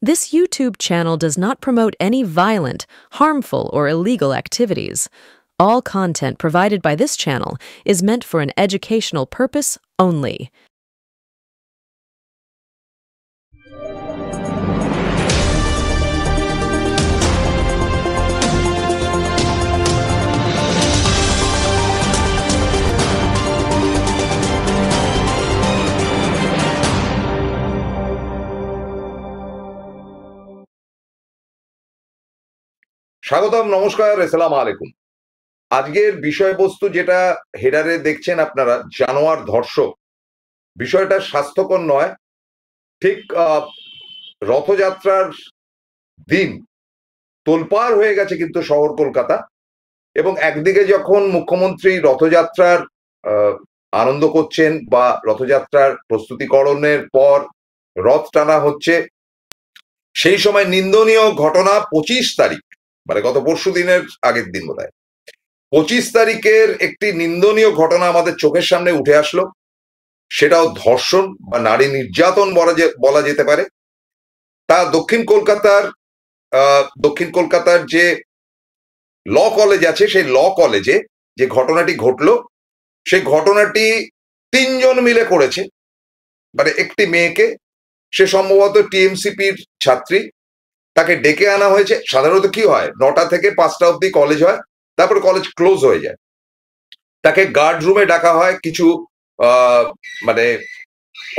This YouTube channel does not promote any violent, harmful, or illegal activities. All content provided by this channel is meant for an educational purpose only. স্বাগতম, নমস্কার, আসসালামু আলাইকুম। আজকের বিষয়বস্তু যেটা হেডারে দেখছেন আপনারা, জানোয়ার ধর্ষক, বিষয়টা স্বাস্থ্যকর নয়। ঠিক রথযাত্রার দিন তোলপাড় হয়ে গেছে কিন্তু শহর কলকাতা, এবং একদিকে যখন মুখ্যমন্ত্রী রথযাত্রার আনন্দ করছেন বা রথযাত্রার প্রস্তুতিকরণের পর রথ টানা হচ্ছে, সেই সময় নিন্দনীয় ঘটনা 25 তারিখ, মানে গত পরশু দিনের আগের দিন বোধহয় 25 তারিখের একটি নিন্দনীয় ঘটনা আমাদের চোখের সামনে উঠে আসলো। সেটাও ধর্ষণ বা নারী নির্যাতন বলা যেতে পারে। তা দক্ষিণ কলকাতার যে ল কলেজ আছে, সেই ল কলেজে যে ঘটনাটি ঘটলো, সেই ঘটনাটি 3 জন মিলে করেছে। মানে একটি মেয়েকে, সে সম্ভবত টিএমসিপির ছাত্রী, তাকে ডেকে আনা হয়েছে। সাধারণত কি হয়, 9টা থেকে 5টা অব্দি কলেজ হয়, তারপর কলেজ ক্লোজ হয়ে যায়। তাকে গার্ড রুমে ডাকা হয়, কিছু মানে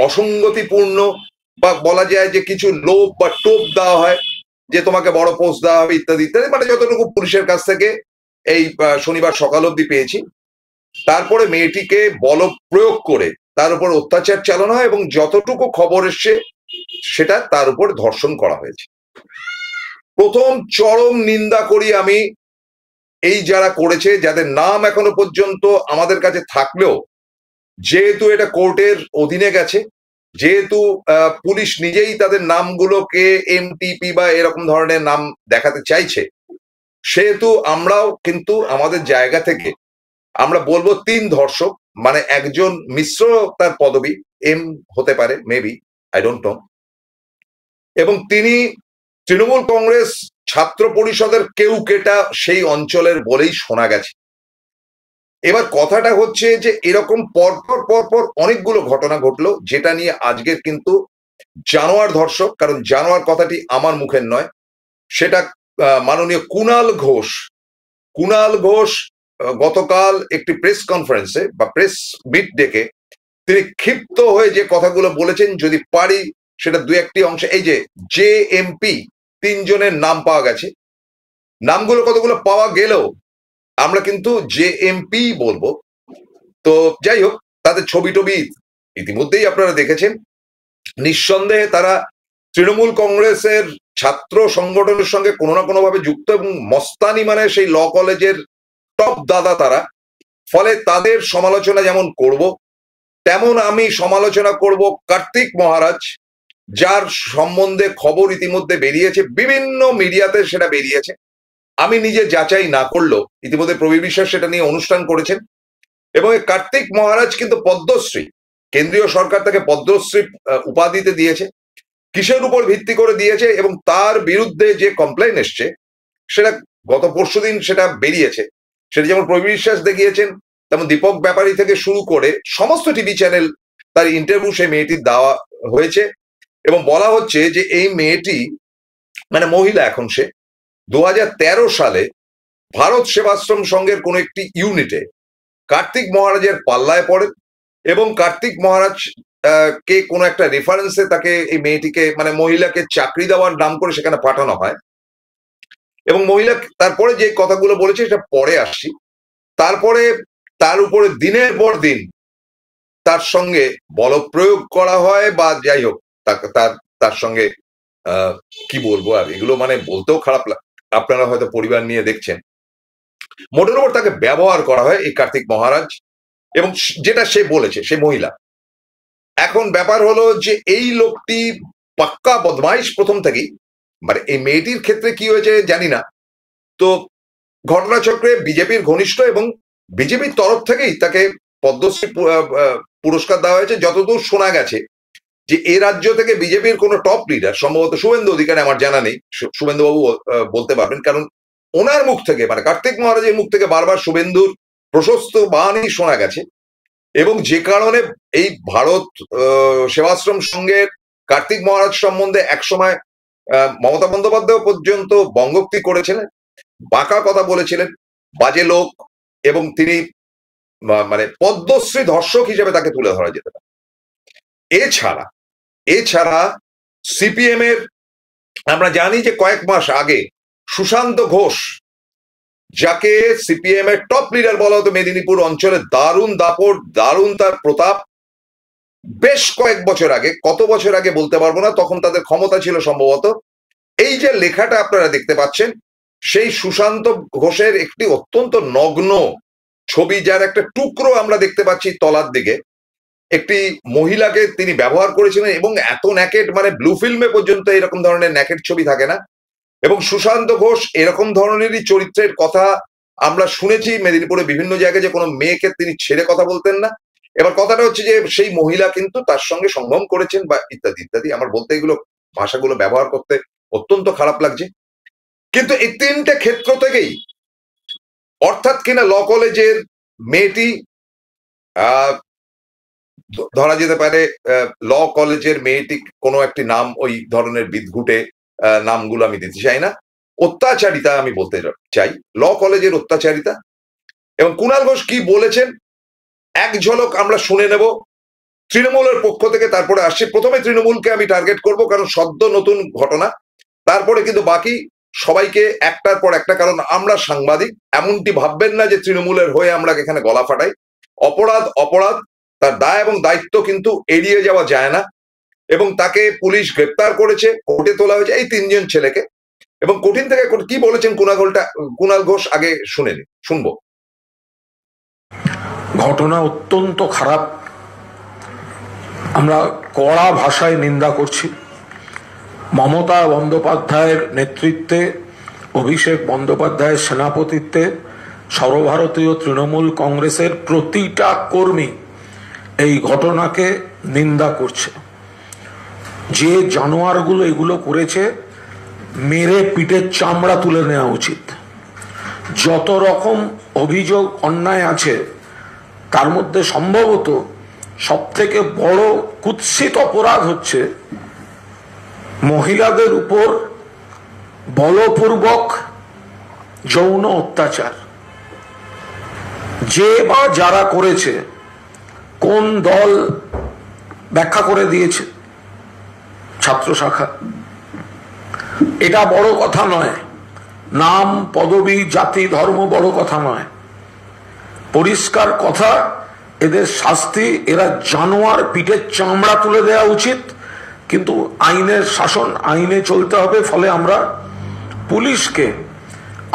অসঙ্গতিপূর্ণ বা বলা যায় যে কিছু লোভ বা টোপ দেওয়া হয়, যে তোমাকে বড় পোস্ট দেওয়া হবে ইত্যাদি ইত্যাদি, মানে যতটুকু পুলিশের কাছ থেকে এই শনিবার সকাল অব্দি পেয়েছি। তারপরে মেয়েটিকে বল প্রয়োগ করে তার উপর অত্যাচার চালানো হয়, এবং যতটুকু খবর এসছে সেটা তার উপর ধর্ষণ করা হয়েছে। প্রথম চরম নিন্দা করি আমি এই যারা করেছে, যাদের নাম এখনো পর্যন্ত আমাদের কাছে থাকলেও, যেহেতু এটা কোর্টের অধীনে গেছে, যেহেতু পুলিশ নিজেই তাদের নামগুলোকে এমটিপি বা এরকম ধরনের নাম দেখাতে চাইছে, সেহেতু আমরাও কিন্তু আমাদের জায়গা থেকে আমরা বলবো 3 ধর্ষক, মানে একজন মিশ্র তার পদবি, এম হতে পারে, মেবি, আই ডোন্ট নো, এবং তিনি তৃণমূল কংগ্রেস ছাত্র পরিষদের কেউ কেটা সেই অঞ্চলের বলেই শোনা গেছে। এবার কথাটা হচ্ছে যে এরকম পরপর অনেকগুলো ঘটনা ঘটলো, যেটা নিয়ে আজকের কিন্তু জানোয়ার ধর্ষক, কারণ জানোয়ার কথাটি আমার মুখের নয়, সেটা মাননীয় কুণাল ঘোষ গতকাল একটি প্রেস কনফারেন্সে বা প্রেস মিট ডেকে তিনি ক্ষিপ্ত হয়ে যে কথাগুলো বলেছেন, যদি পারি সেটা 2-1টি অংশে, এই যে জেএমপি 3 জনের নাম পাওয়া গেছে, নামগুলো কতগুলো পাওয়া গেলেও আমরা কিন্তু জেএমপি বলবো। তো যাই হোক, তাদের ছবি টবি ইতিমধ্যেই আপনারা দেখেছেন। নিঃসন্দেহে তারা তৃণমূল কংগ্রেসের ছাত্র সংগঠনের সঙ্গে কোনো না কোনো ভাবে যুক্ত, এবং মস্তানি মানে সেই ল কলেজের টপ দাদা তারা। ফলে তাদের সমালোচনা যেমন করব, তেমন আমি সমালোচনা করব কার্তিক মহারাজ, যার সম্বন্ধে খবর ইতিমধ্যে বেরিয়েছে, বিভিন্ন মিডিয়াতে সেটা বেরিয়েছে। আমি নিজে যাচাই না করলেও ইতিমধ্যে প্রবীর বিশ্বাস সেটা নিয়ে অনুষ্ঠান করেছেন, এবং এই কার্তিক মহারাজ কিন্তু পদ্মশ্রী, কেন্দ্রীয় সরকার তাকে পদ্মশ্রী উপাধিতে দিয়েছে। কিসের উপর ভিত্তি করে দিয়েছে, এবং তার বিরুদ্ধে যে কমপ্লেন এসছে, সেটা গত পরশুদিন সেটা বেরিয়েছে। সেটা যেমন প্রবীর বিশ্বাস দেখিয়েছেন, তেমন দীপক ব্যাপারী থেকে শুরু করে সমস্ত টিভি চ্যানেল তার ইন্টারভিউ সেই মেয়েটির দেওয়া হয়েছে, এবং বলা হচ্ছে যে এই মেয়েটি, মানে মহিলা, এখন সে 2013 সালে ভারত সেবাশ্রম সংঘের কোন একটি ইউনিটে কার্তিক মহারাজের পাল্লায় পড়ে, এবং কার্তিক মহারাজ কে কোনো একটা রেফারেন্সে তাকে, এই মেয়েটিকে, মানে মহিলাকে চাকরি দেওয়ার নাম করে সেখানে পাঠানো হয়। এবং মহিলা তারপরে যে কথাগুলো বলেছে সেটা পরে আসছি। তারপরে তার উপরে দিনের পর দিন তার সঙ্গে বলপ্রয়োগ করা হয়, বা যাই হোক, তার সঙ্গে কি বলবো, আর এগুলো মানে বলতেও খারাপ লাগে, আপনারা হয়তো পরিবার নিয়ে দেখছেন। মোটের উপর তাকে ব্যবহার করা হয় এই কার্তিক মহারাজ, এবং যেটা সে বলেছে, সে মহিলা। এখন ব্যাপার হলো যে এই লোকটি পাক্কা বদমাইশ প্রথম থেকেই। মানে এই মেয়েটির ক্ষেত্রে কি হয়েছে জানি না, তো ঘটনাচক্রে বিজেপির ঘনিষ্ঠ, এবং বিজেপির তরফ থেকেই তাকে পদ্মশ্রী পুরস্কার দেওয়া হয়েছে যতদূর শোনা গেছে। যে এ রাজ্য থেকে বিজেপির কোনো টপ লিডার, সম্ভবত শুভেন্দু অধিকারী, আমার জানা নেই, শুভেন্দু বাবু বলতে পারবেন, কারণ ওনার মুখ থেকে মানে কার্তিক মহারাজের মুখ থেকে বারবার শুভেন্দুর প্রশস্ত বাণী শোনা গেছে, এবং যে কারণে এই ভারত সেবাশ্রম সংঘের কার্তিক মহারাজ সম্বন্ধে একসময় মমতা বন্দ্যোপাধ্যায় পর্যন্ত বঙ্গোক্তি করেছিলেন, বাঁকা কথা বলেছিলেন, বাজে লোক, এবং তিনি মানে পদ্মশ্রী ধর্ষক হিসেবে তাকে তুলে ধরা যেতে পারে। এছাড়া সিপিএম এর আমরা জানি যে কয়েক মাস আগে সুশান্ত ঘোষ, যাকে সিপিএম এর টপ লিডার বলা হতো মেদিনীপুর অঞ্চলে, দারুণ দাপট, দারুণ তার প্রতাপ, বেশ কয়েক বছর আগে, কত বছর আগে বলতে পারবো না, তখন তাদের ক্ষমতা ছিল সম্ভবত, এই যে লেখাটা আপনারা দেখতে পাচ্ছেন, সেই সুশান্ত ঘোষের একটি অত্যন্ত নগ্ন ছবি, যার একটা টুকরো আমরা দেখতে পাচ্ছি তলার দিকে, একটি মহিলাকে তিনি ব্যবহার করেছিলেন, এবং এত ন্যাকেট, মানে ব্লু ফিল্মে পর্যন্ত এরকম ধরনের ন্যাকেট ছবি থাকে না। এবং সুশান্ত ঘোষ এরকম ধরনেরই চরিত্রের কথা আমরা শুনেছি মেদিনীপুরে বিভিন্ন জায়গায়, যে কোনো মেয়েকে তিনি ছেড়ে কথা বলতেন না। এবার কথাটা হচ্ছে যে সেই মহিলা কিন্তু তার সঙ্গে সঙ্গম করেছেন বা ইত্যাদি ইত্যাদি, আমার বলতে এগুলো ভাষাগুলো ব্যবহার করতে অত্যন্ত খারাপ লাগছে। কিন্তু এই তিনটে ক্ষেত্র থেকেই, অর্থাৎ কিনা ল কলেজের মেয়েটি, ধরা যেতে পারে ল কলেজের মেয়েটি, কোনো একটি নাম ওই ধরনের বিদঘুটে নামগুলো আমি দিতে চাই না, অত্যাচারিতা আমি বলতে চাই, ল কলেজের অত্যাচারিতা। এবং কুণাল ঘোষ কি বলেছেন এক ঝলক আমরা শুনে নেব তৃণমূলের পক্ষ থেকে, তারপরে আসছে। প্রথমে তৃণমূলকে আমি টার্গেট করব, কারণ সদ্য নতুন ঘটনা, তারপরে কিন্তু বাকি সবাইকে একটার পর একটা, কারণ আমরা সাংবাদিক, এমনটি ভাববেন না যে তৃণমূলের হয়ে আমরা এখানে গলা ফাটাই। অপরাধ অপরাধ, তার দায় এবং দায়িত্ব কিন্তু এড়িয়ে যাওয়া যায় না, এবং তাকে পুলিশ গ্রেপ্তার করেছে, কোর্টে তোলা হয়েছে এই তিনজন ছেলেকে, এবং কঠিন থেকে কি বলেছেন কুণাল ঘোষ আগে শুনবো। ঘটনা অত্যন্ত খারাপ, আমরা কড়া ভাষায় নিন্দা করছি। মমতা বন্দ্যোপাধ্যায়ের নেতৃত্বে, অভিষেক বন্দ্যোপাধ্যায়ের সেনাপতিত্বে সর্বভারতীয় তৃণমূল কংগ্রেসের প্রতিটা কর্মী এই ঘটনাকে নিন্দা করছে। যে জানোয়ারগুলো এগুলো করেছে, মেরে পিঠের চামড়া তুলে নেওয়া উচিত। যত রকম অভিযোগ অন্যায় আছে, তার মধ্যে সম্ভবত সবথেকে বড় কুৎসিত অপরাধ হচ্ছে মহিলাদের উপর বলপূর্বক যৌন অত্যাচার। যে বা যারা করেছে, কোন দল ব্যাখ্যা করে দিয়েছে, ছাত্র শাখা। এটা বড় কথা নয়, নাম, পদবি, জাতি, ধর্ম বড় কথা নয়, পরিষ্কার কথা, এদের শাস্তি, এরা জানোয়ার, পিঠের চামড়া তুলে দেওয়া উচিত। কিন্তু আইনের শাসন, আইনে চলতে হবে। ফলে আমরা পুলিশকে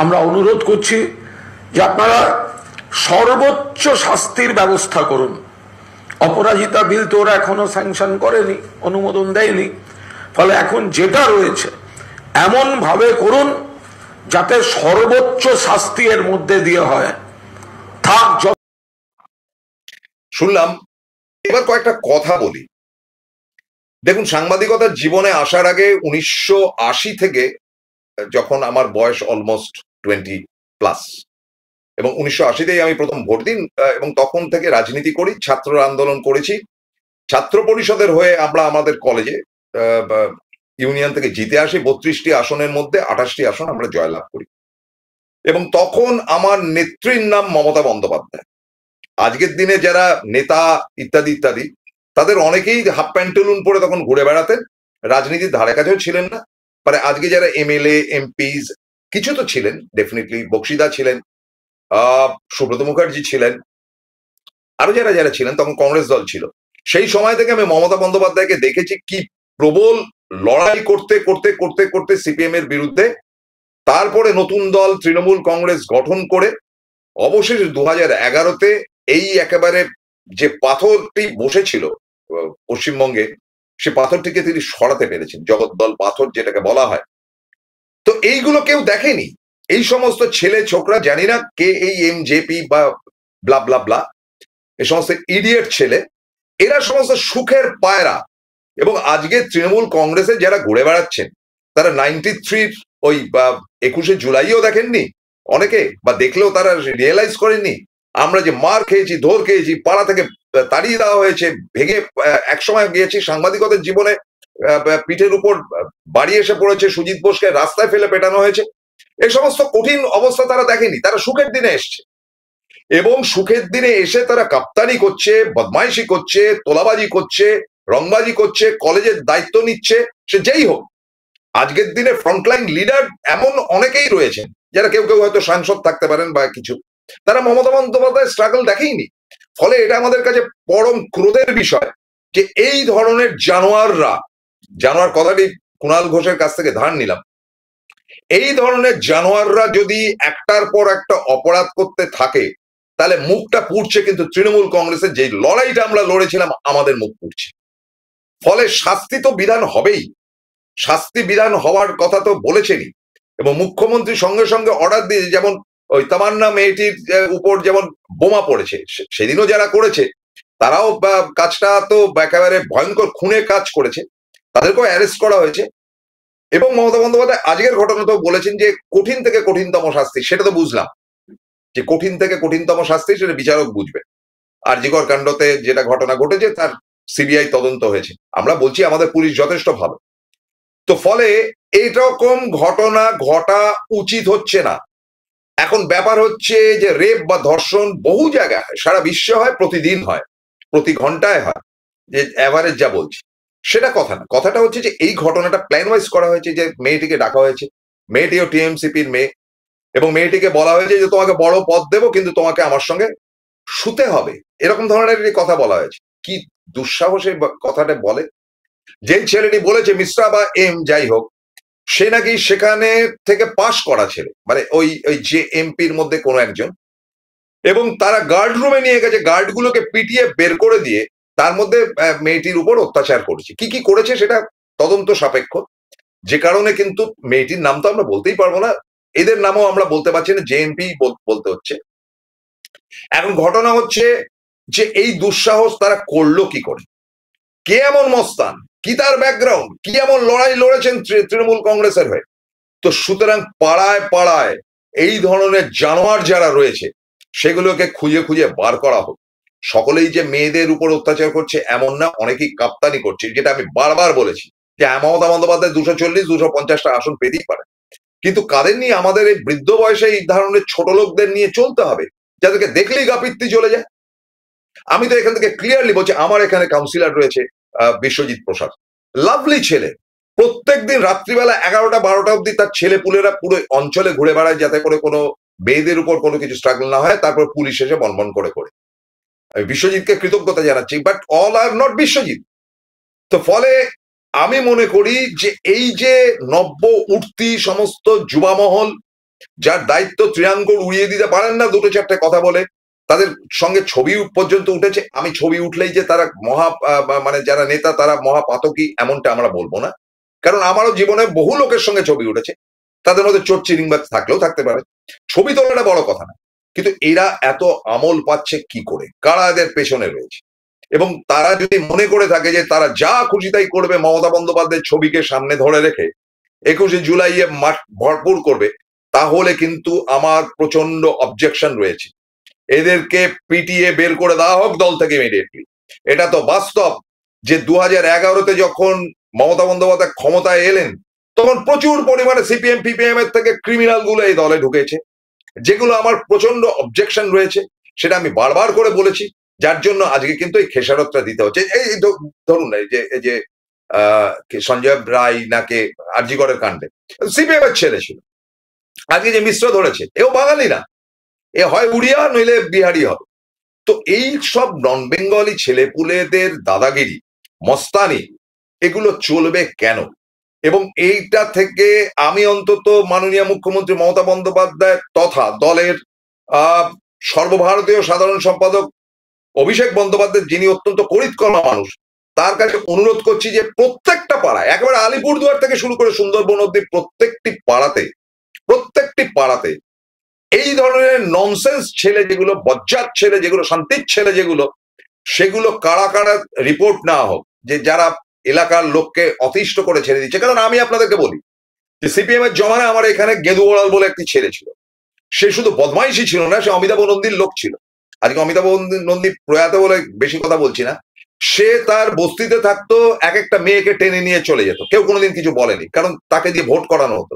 আমরা অনুরোধ করছি যে আপনারা সর্বোচ্চ শাস্তির ব্যবস্থা করুন। অপরাজিতা বিল তো ওরা এখনো স্যাংশন করেনি, অনুমোদন দেয়নি। ফলে এখন যেটা রয়েছে এমন ভাবে করুন যাতে সর্বোচ্চ শাস্তি এর মধ্যে দিয়ে হয়। শুনলাম, এবার কয়েকটা কথা বলি। দেখুন, সাংবাদিকতার জীবনে আসার আগে 1980 থেকে, যখন আমার বয়স অলমোস্ট 20+, এবং 1980তেই আমি প্রথম ভোট দিন, এবং তখন থেকে রাজনীতি করি, ছাত্র আন্দোলন করেছি, ছাত্র পরিষদের হয়ে আমরা আমাদের কলেজে ইউনিয়ন থেকে জিতে আসি। 32টি আসনের মধ্যে 28টি আসন আমরা জয়লাভ করি, এবং তখন আমার নেত্রীর নাম মমতা বন্দ্যোপাধ্যায়। আজকের দিনে যারা নেতা ইত্যাদি ইত্যাদি, তাদের অনেকেই হাফ প্যান্টুলুন পরে তখন ঘুরে বেড়াতেন, রাজনীতির ধারে কাছেও ছিলেন না। মানে আজকে যারা এমএলএ, এমপিস, কিছু তো ছিলেন ডেফিনেটলি, বক্সিদা ছিলেন, সুব্রত মুখার্জি ছিলেন, আরো যারা যারা ছিলেন, তখন কংগ্রেস দল ছিল। সেই সময় থেকে আমি মমতা বন্দ্যোপাধ্যায়কে দেখেছি কি প্রবল লড়াই করতে করতে করতে করতে সিপিএম এর বিরুদ্ধে, তারপরে নতুন দল তৃণমূল কংগ্রেস গঠন করে অবশেষে 2011তে এই একেবারে যে পাথরটি বসেছিল পশ্চিমবঙ্গে, সে পাথরটিকে তিনি সরাতে পেরেছেন, জগদ্দল পাথর যেটাকে বলা হয়। তো এইগুলো কেউ দেখেনি, এই সমস্ত ছেলে ছোকরা, জানি না কে এই এমজেপি বা ব্লা ব্লা ব্লা, এই সমস্ত ইডিয়েট ছেলে, এরা সমস্ত সুখের পায়রা, এবং আজকে তৃণমূল কংগ্রেসে যারা ঘুরে বেড়াচ্ছেন তারা 93 ওই 21শে জুলাইও দেখেননি অনেকে, বা দেখলেও তারা রিয়েলাইজ করেননি আমরা যে মার খেয়েছি, ধর খেয়েছি, পাড়া থেকে তাড়িয়ে দেওয়া হয়েছে, ভেঙে একসময় গিয়েছি সাংবাদিকতার জীবনে পিঠের উপর বাড়ি এসে পড়েছে, সুজিত বোসকে রাস্তায় ফেলে পেটানো হয়েছে। এই সমস্ত কঠিন অবস্থা তারা দেখেনি, তারা সুখের দিনে এসছে এবং সুখের দিনে এসে তারা কাপ্তানি করছে, বদমাইশি করছে, তোলাবাজি করছে, রংবাজি করছে, কলেজের দায়িত্ব নিচ্ছে, সে যেই হোক। আজকের দিনে ফ্রন্টলাইন লিডার এমন অনেকেই রয়েছেন যারা কেউ কেউ হয়তো সাংসদ থাকতে পারেন বা কিছু, তারা মমতা বন্দ্যোপাধ্যায়ের স্ট্রাগল দেখেইনি। ফলে এটা আমাদের কাছে পরম ক্রোধের বিষয় যে এই ধরনের জানোয়ার কথাটি কুণাল ঘোষের কাছ থেকে ধার নিলাম, এই ধরনের জানোয়াররা যদি একটার পর একটা অপরাধ করতে থাকে তাহলে মুখটা পুড়ছে, কিন্তু তৃণমূল কংগ্রেসের যে লড়াইটা আমরা লড়েছিলাম আমাদের মুখ পুড়ছে। ফলে শাস্তি তো বিধান হবেই, শাস্তি বিধান হওয়ার কথা তো বলেছেনই, এবং মুখ্যমন্ত্রী সঙ্গে সঙ্গে অর্ডার দিয়েছে, যেমন ওই তামান্না মেয়েটির উপর যেমন বোমা পড়েছে, সেদিনও যারা করেছে তারাও কাজটা তো একেবারে ভয়ঙ্কর খুনে কাজ করেছে, তাদেরকেও অ্যারেস্ট করা হয়েছে। এবং মমতা বন্দ্যোপাধ্যায় আজকের ঘটনা তো বলেছেন যে কঠিন থেকে কঠিনতম শাস্তি, সেটা তো বুঝলাম যে কঠিন থেকে কঠিনতম শাস্তি সেটা বিচারক বুঝবে। আরজিকর কাণ্ডতে যেটা ঘটনা ঘটেছে তার সিবিআই তদন্ত হয়েছে, আমরা বলছি আমাদের পুলিশ যথেষ্ট ভালো। তো ফলে এইরকম ঘটনা ঘটা উচিত হচ্ছে না। এখন ব্যাপার হচ্ছে যে রেপ বা ধর্ষণ বহু জায়গায় হয়, সারা বিশ্বে হয়, প্রতিদিন হয়, প্রতি ঘন্টায় হয়, যে অ্যাভারেজ যা বলছি সেটা কথা না। কথাটা হচ্ছে যে এই ঘটনাটা প্ল্যান ওয়াইজ করা হয়েছে, যে মেয়েটিকে ডাকা হয়েছে, মেয়েটিও টিএমসিপির মেয়ে, এবং মেয়েটিকে বলা হয়েছে যে তোমাকে বড় পদ দেবো কিন্তু তোমাকে আমার সঙ্গে শুতে হবে, এরকম ধরনের কথা বলা হয়েছে। কি দুঃসাহসে কথাটা বলে। যেই ছেলেটি বলেছে মিশ্রা বা এম যাই হোক, সে নাকি সেখানে থেকে পাশ করা ছেলে, মানে ওই যে এমপির মধ্যে কোনো একজন, এবং তারা গার্ড রুমে নিয়ে গেছে, গার্ডগুলোকে পিটিয়ে বের করে দিয়ে তার মধ্যে মেয়েটির উপর অত্যাচার করেছে। কি কি করেছে সেটা তদন্ত সাপেক্ষ, যে কারণে কিন্তু মেয়েটির নাম তো আমরা বলতেই পারবো না, এদের নামও আমরা বলতে পারছি না, জেএমপি বলতে হচ্ছে। এখন ঘটনা হচ্ছে যে এই দুঃসাহস তারা করলো কি করে, কে এমন মস্তান, কি তার ব্যাকগ্রাউন্ড, কি এমন লড়াই লড়েছেন তৃণমূল কংগ্রেসের হয়ে। তো সুতরাং পাড়ায় পাড়ায় এই ধরনের জানোয়ার যারা রয়েছে সেগুলোকে খুঁজে খুঁজে বার করা হোক। সকলেই যে মেয়েদের উপর অত্যাচার করছে এমন না, অনেকেই কাপ্তানি করছে, যেটা আমি বারবার বলেছি যে মমতা বন্দ্যোপাধ্যায় 240-250টা আসন পেতেই পারে, কিন্তু কাদের নিয়ে, আমাদের এই বৃদ্ধ বয়সে এই ধরনের ছোট লোকদের নিয়ে চলতে হবে যাদেরকে দেখলেই গাপিত্তি চলে যায়। আমি তো এখান থেকে ক্লিয়ারলি বলছি, আমার এখানে কাউন্সিলর রয়েছে বিশ্বজিৎ প্রসাদ, লাভলি ছেলে, প্রত্যেকদিন রাত্রিবেলা 11টা-12টা অব্দি তার ছেলে পুলেরা পুরো অঞ্চলে ঘুরে বেড়ায় যাতে করে কোনো মেয়েদের উপর কোনো কিছু স্ট্রাগল না হয়, তারপর পুলিশ এসে বনবন করে। আমি বিশ্বজিৎকে কৃতজ্ঞতা জানাচ্ছি, but all are not Biswajit. তো ফলে আমি মনে করি যে এই যে নব্য উঠতি সমস্ত যুবামহল, যার দায়িত্ব তৃণাঙ্কুর উড়িয়ে দিতে পারেন না দুটো চারটে কথা বলে, তাদের সঙ্গে ছবি পর্যন্ত উঠেছে। আমি ছবি উঠলেই যে তারা মানে যারা নেতা তারা মহাপাতকী এমনটা আমরা বলবো না, কারণ আমারও জীবনে বহু লোকের সঙ্গে ছবি উঠেছে, তাদের মধ্যে চোর চিরিংবাজ থাকলেও থাকতে পারে, ছবি তোলাটা বড় কথা না। কিন্তু এরা এত আমল পাচ্ছে কি করে, কারা এদের পেছনে রয়েছে, এবং তারা যদি মনে করে থাকে যে তারা যা খুশি তাই করবে, মমতা বন্দ্যোপাধ্যায়ের ছবিকে সামনে ধরে রেখে 21শে জুলাইয়ে মাঠ ভরপুর করবে, তাহলে কিন্তু আমার প্রচন্ড অবজেকশন রয়েছে। এদেরকে পিটিয়ে বের করে দেওয়া হোক দল থেকে ইমিডিয়েটলি। এটা তো বাস্তব যে 2011-তে যখন মমতা বন্দ্যোপাধ্যায় ক্ষমতায় এলেন তখন প্রচুর পরিমাণে সিপিএম পিপিএম এর থেকে ক্রিমিনাল গুলো এই দলে ঢুকেছে, যেগুলো আমার প্রচন্ড অবজেকশন রয়েছে, সেটা আমি বারবার করে বলেছি, যার জন্য আজকে কিন্তু এই খেসারতটা দিতে হচ্ছে। এই ধরুন এই যে সঞ্জয় রায় নাকে আরজিকরের কাণ্ডে সিপিএম এর ছেলে ছিল, আজকে যে মিশ্র ধরেছে এও বাঙালি না, এ হয় উড়িয়া নইলে বিহারি হবে। তো এই সব নন বেঙ্গলি ছেলেপুলেদের দাদাগিরি, মস্তানি, এগুলো চলবে কেন? এবং এইটা থেকে আমি অন্তত মাননীয় মুখ্যমন্ত্রী মমতা বন্দ্যোপাধ্যায় তথা দলের সর্বভারতীয় সাধারণ সম্পাদক অভিষেক বন্দ্যোপাধ্যায়, যিনি অত্যন্ত করিতকর্মা মানুষ, তার কাছে অনুরোধ করছি যে প্রত্যেকটা পাড়ায়, একেবারে আলিপুরদুয়ার থেকে শুরু করে সুন্দরবন অব্দি প্রত্যেকটি পাড়াতে এই ধরনের ননসেন্স ছেলে যেগুলো, বজ্জাত ছেলে যেগুলো, শান্তির ছেলে যেগুলো, সেগুলো কারা কারা রিপোর্ট নেওয়া হোক, যে যারা এলাকার লোককে অতিষ্ঠ করে ছেড়ে দিচ্ছে। কারণ আমি আপনাদেরকে বলি যে সিপিএম এর জমানায় আমার এখানে গেদু ওড়াল বলে একটি ছেলে ছিল, সে শুধু বদমাইশই ছিল না, সে অমিতাভ নন্দীর লোক ছিল। আজকে অমিতাভ নন্দী প্রয়াত বলে বেশি কথা বলছি না, সে তার বস্তিতে থাকতো, এক একটা মেয়েকে টেনে নিয়ে চলে যেত, কেউ কোনোদিন কিছু বলেনি, কারণ তাকে দিয়ে ভোট করানো হতো।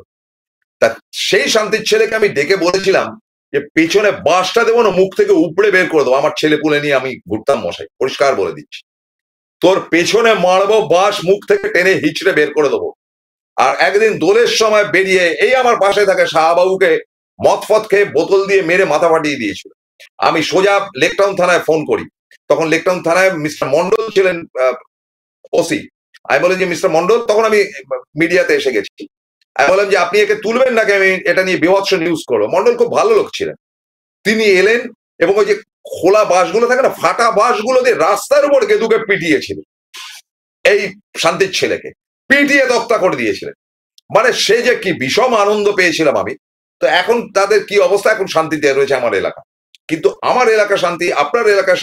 তা সেই শান্তির ছেলেকে আমি ডেকে বলেছিলাম যে পেছনে বাঁশটা দেবো না, মুখ থেকে উপড়ে বের করে দেবো, আমার ছেলে পুলে নিয়ে আমি ঘুরতাম মশাই, পরিষ্কার বলে দিচ্ছি, তোর পেছনে মারবো বাঁশ, মুখ থেকে টেনে হিচড়ে বের করে দেবো। আর একদিন দোলের সময় বেরিয়ে এই আমার পাশে থাকে শাহবাবুকে মদ ফদ খেয়ে বোতল দিয়ে মেরে মাথা ফাটিয়ে দিয়েছিল। আমি সোজা লেকটাউন থানায় ফোন করি, তখন লেকটাউন থানায় মিস্টার মন্ডল ছিলেন ওসি। আমি বলেন যে মিস্টার মন্ডল, তখন আমি মিডিয়াতে এসে গেছি, আমি বললাম যে আপনি একে তুলবেন নাকি আমি এটা নিয়ে বিভৎস নিউজ করবো। মন্ডল খুব ভালো লোক ছিলেন, তিনি এলেন এবং ওই যে খোলা বাসগুলো থাকে না, ফাটা বাসগুলো দিয়ে রাস্তার উপর গেদুকে পিটিয়েছিলেন, এই শান্তির ছেলেকে পিটিয়ে তক্তা করে দিয়েছিলেন। মানে সে যে কি বিষম আনন্দ পেয়েছিলাম আমি। তো এখন তাদের কি অবস্থা, এখন শান্তিতে রয়েছে আমার এলাকা। কিন্তু আমার এলাকা শান্তি, আপনার এলাকা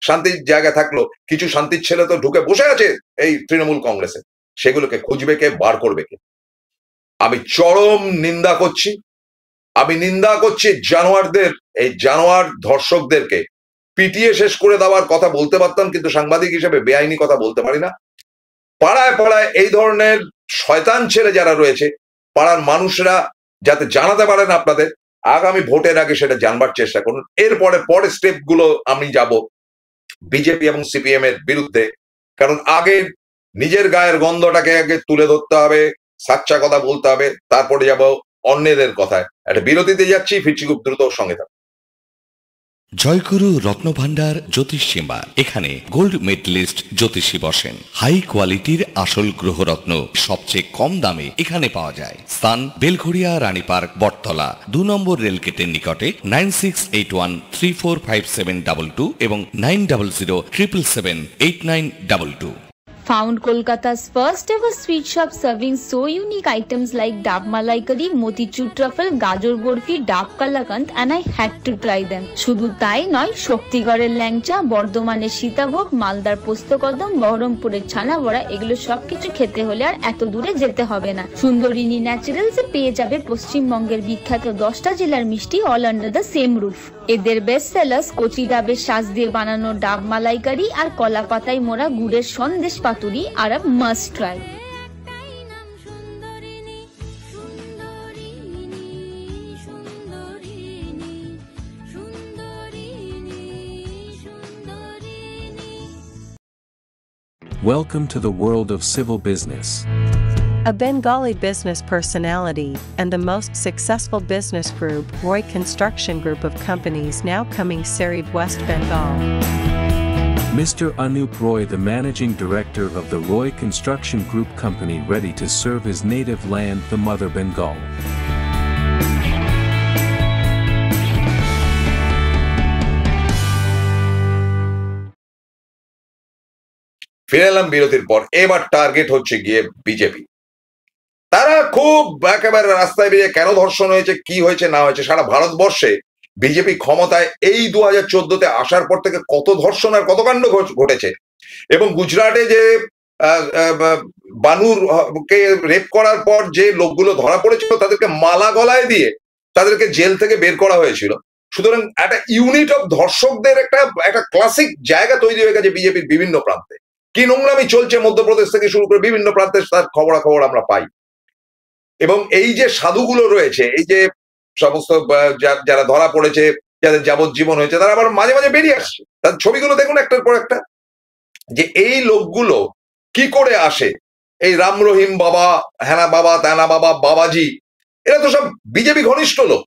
শান্তির জায়গা থাকলো, কিছু শান্তির ছেলে তো ঢুকে বসে আছে এই তৃণমূল কংগ্রেসে, সেগুলোকে খুঁজবে কে, বার করবে কে। আমি চরম নিন্দা করছি, আমি নিন্দা করছি জানোয়ারদের, এই জানোয়ার ধর্ষকদেরকে পিটিয়ে শেষ করে দেওয়ার কথা বলতে পারতাম, কিন্তু সাংবাদিক হিসেবে বেআইনি কথা বলতে পারি না। পাড়ায় পাড়ায় এই ধরনের শয়তান ছেলে যারা রয়েছে, পাড়ার মানুষরা যাতে জানাতে পারেন আপনাদের, আগামী ভোটের আগে সেটা জানবার চেষ্টা করুন। এরপরে পরের স্টেপ গুলো আমি যাব বিজেপি এবং সিপিএম এর বিরুদ্ধে, কারণ আগে নিজের গায়ের গন্ধটাকে আগে তুলে ধরতে হবে, সাচ্চা কথা বলতে হবে, তারপরে যাব অন্যদের কথায়। একটা বিরতিতে যাচ্ছি, ফিরছি খুব দ্রুত, সঙ্গে থাকুন। জয়গুরু রত্নভান্ডার জ্যোতিষীমা, এখানে গোল্ড মেডেলিস্ট জ্যোতিষী বসেন। হাই কোয়ালিটির আসল গ্রহরত্ন সবচেয়ে কম দামে এখানে পাওয়া যায়। স্থান বেলঘড়িয়া, রানী পার্ক, বটতলা, 2 নম্বর রেলগেটের নিকটে। 9681345722 এবং 9007778922। Found Kolkata's first ever sweet shop serving so unique items like Dab Malai Curry, Motichur Truffle, Gajor Borfi, Dab Kalakand, and I had to try them. শুধু তাই নয়, শক্তিগড়ের ল্যাংচা, বর্ধমানের সীতাভোগ, মালদার পোস্তকদম, বহরমপুরের ছানা বড়া, এগুলো সবকিছু খেতে হলে আর এত দূরে যেতে হবে না। সুন্দরিনী ন্যাচারালসে পেয়ে যাবে পশ্চিমবঙ্গের বিখ্যাত 10টা জেলার মিষ্টি all under the same roof. এদের বেস্ট সেলার্স কচি ডাবের শাঁস দিয়ে বানানো ডাব মালাইকারি আর কলা পাতায় মোড়া গুড়ের সন্দেশ পাতুরি আর a must try. Welcome to the world of civil business. A Bengali business personality and the most successful business group, Roy Construction Group of companies, now coming Sarib, West Bengal. Mr. Anup Roy, the managing director of the Roy Construction Group company, ready to serve his native land, the mother Bengal. ফিরে এলাম বিরতির পর। এবার target হচ্ছে গিয়ে BJP. তারা খুব একেবারে রাস্তায় বেরিয়ে কেন ধর্ষণ হয়েছে, কি হয়েছে না হয়েছে, সারা ভারতবর্ষে বিজেপি ক্ষমতায় এই 2014-তে আসার পর থেকে কত ধর্ষণ আর কত কাণ্ড ঘটেছে। এবং গুজরাটে যে বানুর কে রেপ করার পর যে লোকগুলো ধরা পড়েছিল, তাদেরকে মালা গলায় দিয়ে তাদেরকে জেল থেকে বের করা হয়েছিল। সুতরাং একটা ইউনিট অফ ধর্ষকদের একটা ক্লাসিক জায়গা তৈরি হয়ে গেছে বিজেপির বিভিন্ন প্রান্তে। কি নোংরামি চলছে মধ্যপ্রদেশ থেকে শুরু করে বিভিন্ন প্রান্তে, তার খবরাখবর আমরা পাই। এবং এই যে সাধুগুলো রয়েছে, এই যে সমস্ত যারা ধরা পড়েছে, যাদের যাবজ্জীবন হয়েছে, তারা আবার মাঝে মাঝে বেরিয়ে আসছে। তাদের ছবিগুলো দেখুন একটার পর একটা, যে এই লোকগুলো কি করে আসে। এই রাম রহিম বাবা, হ্যানা বাবা, ত্যানা বাবা, বাবাজি, এরা তো সব বিজেপি ঘনিষ্ঠ লোক।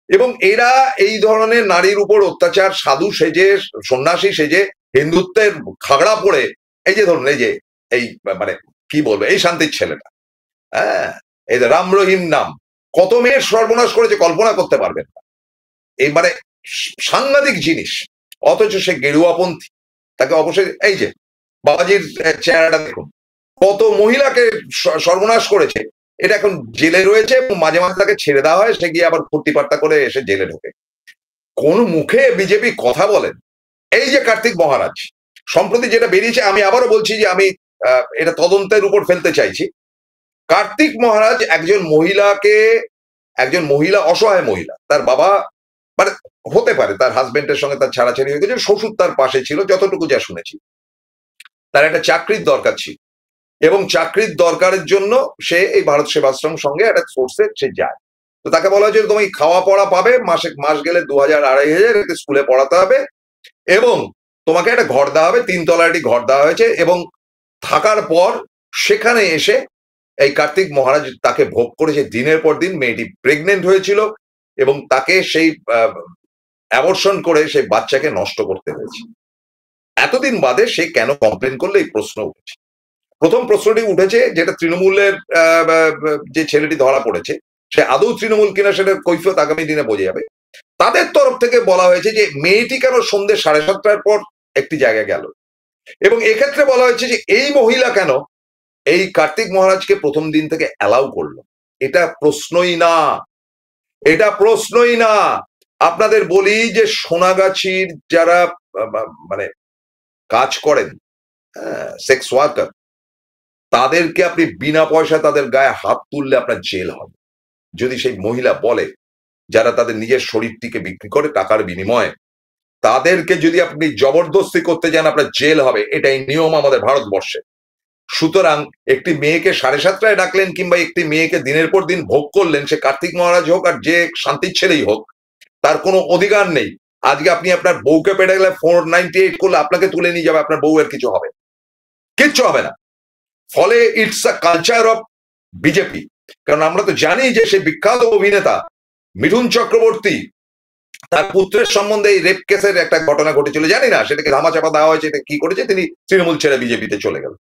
এবং এরা এই ধরনের নারীর উপর অত্যাচার, সাধু সেজে, সন্ন্যাসী সেজে, হিন্দুত্বের খাগড়া পড়ে, এই যে ধরুন এই যে এই মানে কি বলবো, এই শান্তির ছেলেটা, হ্যাঁ, এই যে রাম রহিম নাম, কত মেয়ের সর্বনাশ করেছে কল্পনা করতে পারবেন না। এই মানে সাংঘাতিক জিনিস। অথচ সে গেরুয়াপন্থী, তাকে অবশ্যই, এই যে বাবাজির চেহারাটা দেখুন, কত মহিলাকে সর্বনাশ করেছে। এটা এখন জেলে রয়েছে এবং মাঝে মাঝে তাকে ছেড়ে দেওয়া হয়, সে গিয়ে আবার ফুর্তি পার্তা করে এসে জেলে ঢোকে। কোন মুখে বিজেপি কথা বলেন? এই যে কার্তিক মহারাজ সম্প্রতি যেটা বেরিয়েছে, আমি আবারও বলছি যে আমি এটা তদন্তের উপর ফেলতে চাইছি। কার্তিক মহারাজ একজন মহিলা, অসহায় মহিলা, তার বাবা মানে হতে পারে তার হাজবেন্ডের সঙ্গে তার ছাড়াছাড়ি হয়ে গেছে, শ্বশুর তার পাশে ছিল যতটুকু যা শুনেছি, তার একটা চাকরির দরকার ছিল এবং চাকরির দরকারের জন্য সে এই ভারত সেবাশ্রম সঙ্গে একটা সোর্সে সে যায়। তো তাকে বলা হয়েছে তুমি খাওয়া পড়া পাবে, মাস গেলে 2000-2500 একটি স্কুলে পড়াতে হবে এবং তোমাকে একটা ঘর দেওয়া হবে, 3 তলার একটি ঘর দেওয়া হয়েছে এবং থাকার পর সেখানে এসে এই কার্তিক মহারাজ তাকে ভোগ করেছে দিনের পর দিন। মেয়েটি প্রেগনেন্ট হয়েছিল এবং তাকে সেই অ্যাবর্শন করে সেই বাচ্চাকে নষ্ট করতে হয়েছে। এতদিন বাদে সে কেন কমপ্লেন করলে এই প্রশ্ন উঠেছে। প্রথম প্রশ্নটি উঠেছে যেটা তৃণমূলের যে ছেলেটি ধরা পড়েছে সে আদৌ তৃণমূল কিনা সেটার কৈফিয়ত আগামী দিনে বোঝা যাবে। তাদের তরফ থেকে বলা হয়েছে যে মেয়েটি কেন সন্ধ্যে 7:30টার পর একটি জায়গায় গেল এবং এক্ষেত্রে বলা হয়েছে যে এই মহিলা কেন এই কার্তিক মহারাজকে প্রথম দিন থেকে অ্যালাউ করলো। এটা প্রশ্নই না। আপনাদের বলি যে সোনাগাছির যারা মানে কাজ করেন, সেক্স ওয়ার্কার, তাদেরকে আপনি বিনা পয়সা তাদের গায়ে হাত তুললে আপনার জেল হবে। যদি সেই মহিলা বলে, যারা তাদের নিজের শরীরটিকে বিক্রি করে টাকার বিনিময়ে, তাদেরকে যদি আপনি জবরদস্তি করতে যান আপনার জেল হবে। এটাই নিয়ম আমাদের ভারতবর্ষে। সুতরাং একটি মেয়েকে 7:30টায় ডাকলেন কিংবা একটি মেয়েকে দিনের পর দিন ভোগ করলেন, সে কার্তিক মহারাজ হোক আর যে শান্তির ছেলেই হোক, তার কোনো অধিকার নেই। আজকে আপনি আপনার বউকে পেটে গেলে 498 করলে আপনাকে তুলে নিয়ে যাবে, আপনার বউয়ের কিছু হবে না। ফলে it's a culture of BJP. কারণ আমরা তো জানি যে সেই বিখ্যাত অভিনেতা মিঠুন চক্রবর্তী, তার পুত্রের সম্বন্ধে এই রেপ কেসের একটা ঘটনা ঘটেছিল, জানি না সেটাকে ধামাচাপা দেওয়া হয়েছে, এটা কি করেছে, তিনি তৃণমূল ছেড়ে বিজেপিতে চলে গেল,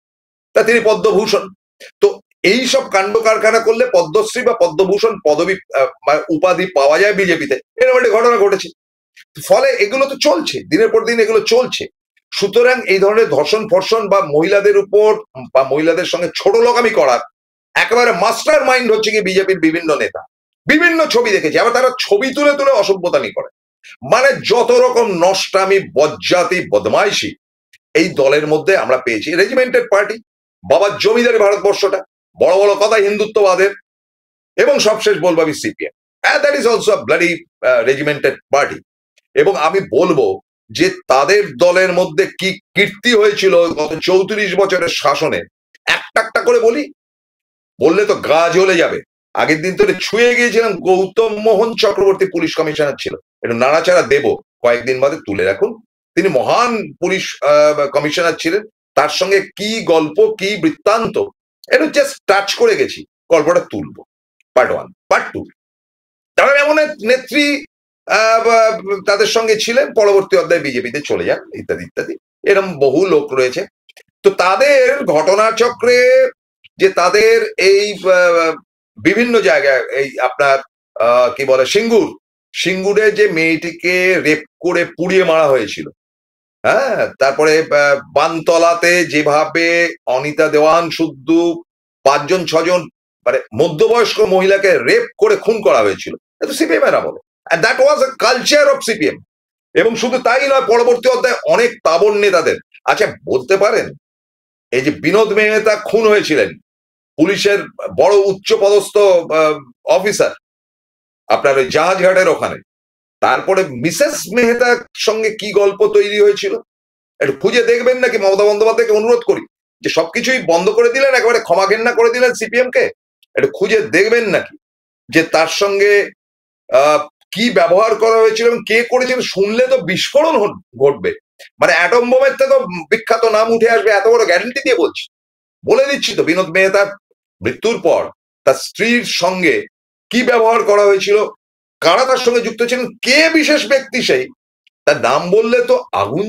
তা তিনি পদ্মভূষণ। তো এইসব কাণ্ড কারখানা করলে পদ্মশ্রী বা পদ্মভূষণ পদবী উপাধি পাওয়া যায় বিজেপিতে, এরকম একটা ঘটনা ঘটেছে। ফলে এগুলো তো চলছে, দিনের পর দিন এগুলো চলছে। সুতরাং এই ধরনের ধর্ষণ ফর্ষণ বা মহিলাদের উপর বা মহিলাদের সঙ্গে ছোট লোকামি করার একেবারে মাস্টার মাইন্ড হচ্ছে কি বিজেপির বিভিন্ন নেতা। বিভিন্ন ছবি দেখেছি, আবার তারা ছবি তুলে তুলে অসভ্যতামি করে। মানে যত রকম নষ্টামি, বজ্জাতি, বদমাইশি এই দলের মধ্যে আমরা পেয়েছি। রেজিমেন্টেড পার্টি, বাবার জমিদারি ভারতবর্ষটা, বড় বড় কথা হিন্দুত্ববাদের, এবং সবশেষ বলবো আমি CPM, that is also bloody regimented party. এবং আমি বলবো যে তাদের দলের মধ্যে কি কীর্তি হয়েছিল গত 34 বছরের শাসনে, একটা করে বললে তো গা জ্বলে যাবে। আগের দিন তো ছুঁয়ে গিয়েছিলাম, গৌতম মোহন চক্রবর্তী পুলিশ কমিশনার ছিল, একটু নাড়াচাড়া দেব, কয়েকদিন বাদে তুলে রাখুন। তিনি মহান পুলিশ কমিশনার ছিলেন, তার সঙ্গে কি গল্প, কি বৃত্তান্ত, একটু জাস্ট টাচ করে গেছি, গল্পটা তুলবো। পার্ট 1, পার্ট 2, তারা এমন নেত্রী তাদের সঙ্গে ছিলেন, পরবর্তী অধ্যায়ে বিজেপিতে চলে যান, ইত্যাদি ইত্যাদি, এরকম বহু লোক রয়েছে। তো তাদের ঘটনাচক্রে যে তাদের এই বিভিন্ন জায়গায়, এই আপনার কি বলে সিঙ্গুরে যে মেয়েটিকে রেপ করে পুড়িয়ে মারা হয়েছিল, হ্যাঁ, তারপরে বানতলাতে যেভাবে অনিতা দেওয়ান শুদ্ধ 5-6জন মানে মধ্যবয়স্ক মহিলাকে রেপ করে খুন করা হয়েছিল, এটা সিপিএম এরা বলে, that was a culture of CPM. এবং শুধু তাই নয়, পরবর্তী অধ্যায়ে অনেক তাবড় নেতাদের। আচ্ছা, বলতে পারেন এই যে বিনোদ মেহতা খুন হয়েছিলেন, পুলিশের বড় উচ্চ পদস্থ অফিসার, আপনার ওই জাহাজঘাটের ওখানে, তারপরে মিসেস মেহতার সঙ্গে কি গল্প তৈরি হয়েছিল, একটু খুঁজে দেখবেন নাকি? মমতা বন্দ্যোপাধ্যায়কে অনুরোধ করি যে সবকিছুই বন্ধ করে দিলেন, একেবারে ক্ষমা ঘেন্না করে দিলেন সিপিএম কে, একটু খুঁজে দেখবেন নাকি যে তার সঙ্গে কি ব্যবহার করা হয়েছিল এবং কে করেছিল। শুনলে তো বিস্ফোরণ ঘটবে, মানে অ্যাটম বোমের থেকেও বিখ্যাত নাম উঠে আসবে, এত বড় গ্যারান্টি দিয়ে বলছি, বলে দিচ্ছি তো। বিনোদ মেহতার মৃত্যুর পর তার স্ত্রীর সঙ্গে কি ব্যবহার করা হয়েছিল, কারা তার সঙ্গে যুক্ত ছিলেন, কে বিশেষ ব্যক্তি সেই, তার নাম বললে তো আগুন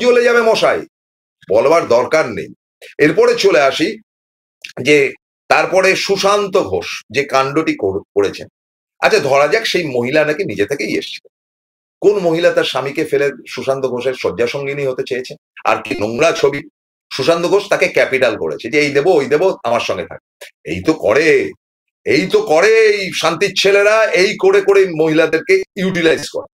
জ্বলে যাবে মশাই, বলবার দরকার নেই। এরপরে চলে আসি যে তারপরে সুশান্ত ঘোষ যে কাণ্ডটি করেছেন। আচ্ছা, ধরা যাক সেই মহিলা নাকি নিজে থেকেই এসেছিল। কোন মহিলা তার স্বামীকে ফেলে সুশান্ত ঘোষের শয্যা সঙ্গিনী হতে চেয়েছে? আর কি নোংরা ছবি! সুশান্ত ঘোষ তাকে ক্যাপিটাল করেছে যে এই দেবো ওই দেবো, আমার সঙ্গে থাকে। এই তো করে এই শান্তির ছেলেরা, এই করে মহিলাদেরকে ইউটিলাইজ করে।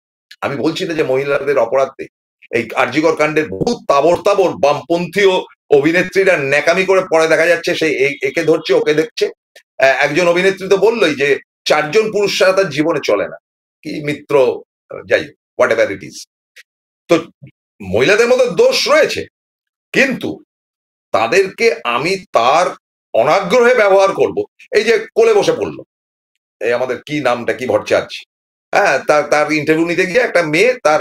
আমি বলছি না যে মহিলাদের অপরাধ নেই, এই আরজিকর কাণ্ডের বহু তাবর তাবর বামপন্থীয় অভিনেত্রীরা ন্যাকামি করে পরে দেখা যাচ্ছে সেই একে ধরছে ওকে দেখছে। একজন অভিনেত্রী তো বললোই যে 4 জন পুরুষ ছাড়া তার জীবনে চলে না, কি মিত্র, যাই হোয়াট এভার ইট ইজ। তো মহিলাদের মধ্যে দোষ রয়েছে, কিন্তু তাদেরকে আমি তার অনাগ্রহে ব্যবহার করব। এই যে কোলে বসে পড়লো, এই আমাদের কি নামটা কি ভট্টাচার্য, হ্যাঁ, তার ইন্টারভিউ নিতে গিয়ে একটা মেয়ে তার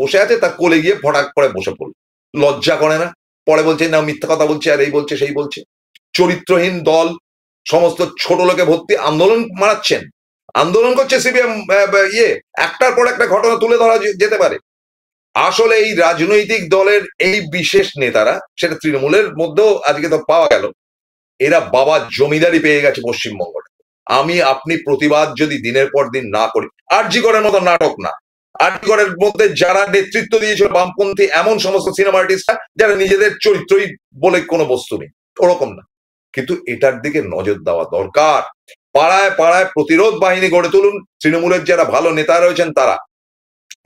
বসে আছে, তার কোলে গিয়ে ফটাক করে বসে পড়লো, লজ্জা করে না? পরে বলছে না মিথ্যা কথা বলছে, আর এই বলছে সেই বলছে। চরিত্রহীন দল, সমস্ত ছোট লোকে ভর্তি, আন্দোলন মারাচ্ছেন, আন্দোলন করছে সিপিএম, একটার পর একটা ঘটনা তুলে ধরা যেতে পারে। আসলে এই রাজনৈতিক দলের এই বিশেষ নেতারা, সেটা তৃণমূলের মধ্যেও আজকে তো পাওয়া গেল, এরা বাবা জমিদারি পেয়ে গেছে পশ্চিমবঙ্গটা। আমি আপনি প্রতিবাদ যদি দিনের পর দিন না করি, আরজিকরের মতো নাটক না, আরজিকরের মধ্যে যারা নেতৃত্ব দিয়েছিল বামপন্থী এমন সমস্ত সিনেমা আর্টিস্টরা যারা নিজেদের চরিত্রই বলে কোনো বস্তু নেই, ওরকম না। কিন্তু এটার দিকে নজর দেওয়া দরকার। পাড়ায় পাড়ায় প্রতিরোধ বাহিনী গড়ে তুলুন, তৃণমূলের যারা ভালো নেতা রয়েছেন তারা,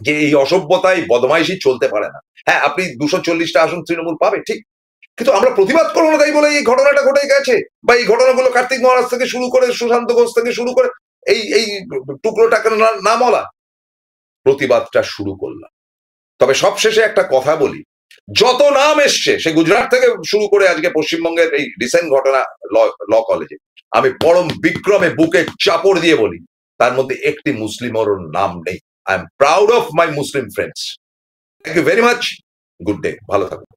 যে এই অসভ্যতায় বদমাইশি চলতে পারে না। হ্যাঁ, আপনি 240টা আসন তৃণমূল পাবে ঠিক, কিন্তু আমরা প্রতিবাদ করবো না তাই বলে এই ঘটনাটা ঘটে গেছে, বা এই ঘটনাগুলো কার্তিক মহারাজ থেকে শুরু করে সুশান্ত ঘোষ থেকে শুরু করে এই টুকরোটাকে না মলা, প্রতিবাদটা শুরু করলাম। তবে সবশেষে একটা কথা বলি, যত নাম এসছে সে গুজরাট থেকে শুরু করে আজকে পশ্চিমবঙ্গের এই রিসেন্ট ঘটনা ল কলেজে, আমি পরম বিক্রমে বুকে চাপড় দিয়ে বলি তার মধ্যে একটি মুসলিমেরও নাম নেই। I am proud of my Muslim friends. Thank you very much, good day, ভালো থাকুন।